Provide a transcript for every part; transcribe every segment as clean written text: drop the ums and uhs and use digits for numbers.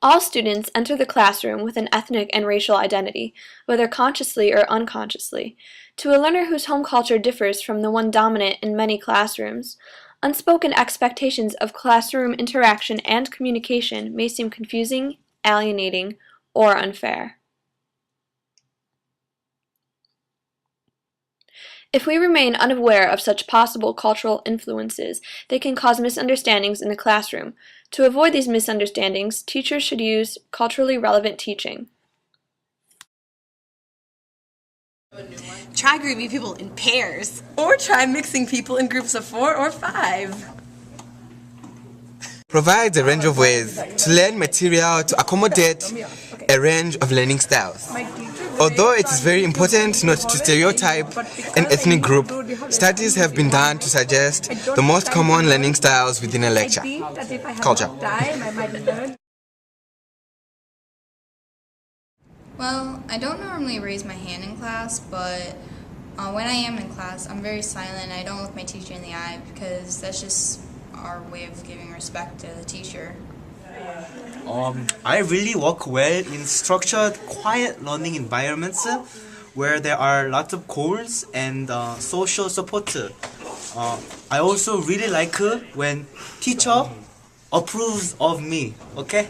All students enter the classroom with an ethnic and racial identity, whether consciously or unconsciously. To a learner whose home culture differs from the one dominant in many classrooms, unspoken expectations of classroom interaction and communication may seem confusing, alienating, or unfair. If we remain unaware of such possible cultural influences, they can cause misunderstandings in the classroom. To avoid these misunderstandings, teachers should use culturally relevant teaching. Try grouping people in pairs. Or try mixing people in groups of 4 or 5. Provides a range of ways to learn material to accommodate a range of learning styles. Although it is very important not to stereotype an ethnic group, studies have been done to suggest the most common learning styles within a lecture. Culture. Well, I don't normally raise my hand in class, but when I am in class, I'm very silent. I don't look my teacher in the eye because that's just our way of giving respect to the teacher. I really work well in structured, quiet learning environments where there are lots of goals and social support. I also really like when teacher approves of me. Okay?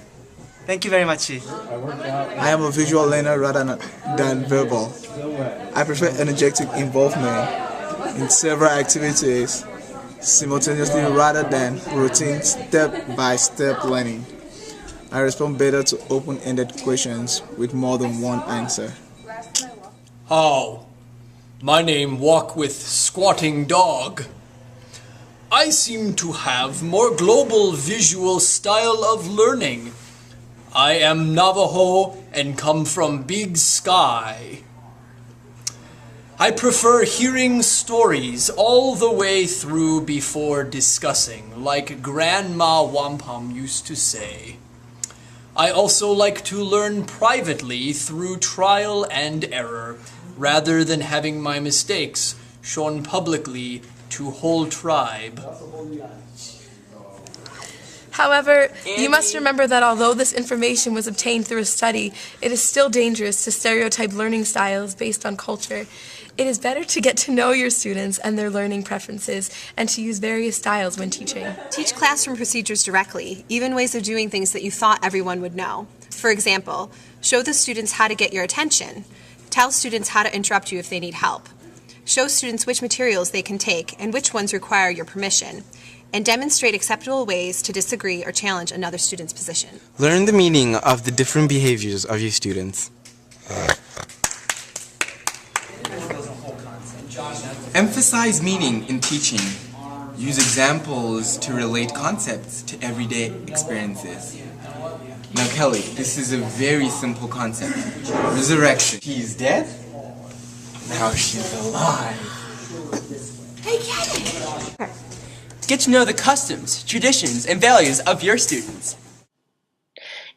Thank you very much. I am a visual learner rather than verbal. I prefer energetic involvement in several activities simultaneously rather than routine step-by-step learning. I respond better to open-ended questions with more than one answer. How? My name walk with squatting dog. I seem to have more global visual style of learning. I am Navajo and come from Big Sky. I prefer hearing stories all the way through before discussing, like Grandma Wampum used to say. I also like to learn privately through trial and error, rather than having my mistakes shown publicly to whole tribe. However, you must remember that although this information was obtained through a study, it is still dangerous to stereotype learning styles based on culture. It is better to get to know your students and their learning preferences and to use various styles when teaching. Teach classroom procedures directly, even ways of doing things that you thought everyone would know. For example, show the students how to get your attention. Tell students how to interrupt you if they need help. Show students which materials they can take and which ones require your permission. And demonstrate acceptable ways to disagree or challenge another student's position. Learn the meaning of the different behaviors of your students. Emphasize meaning in teaching. Use examples to relate concepts to everyday experiences. Now Kelly, this is a very simple concept. Resurrection. She's dead, now she's alive. Hey, Kevin! Get to know the customs, traditions, and values of your students.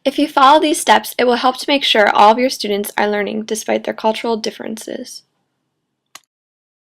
If you follow these steps, it will help to make sure all of your students are learning despite their cultural differences.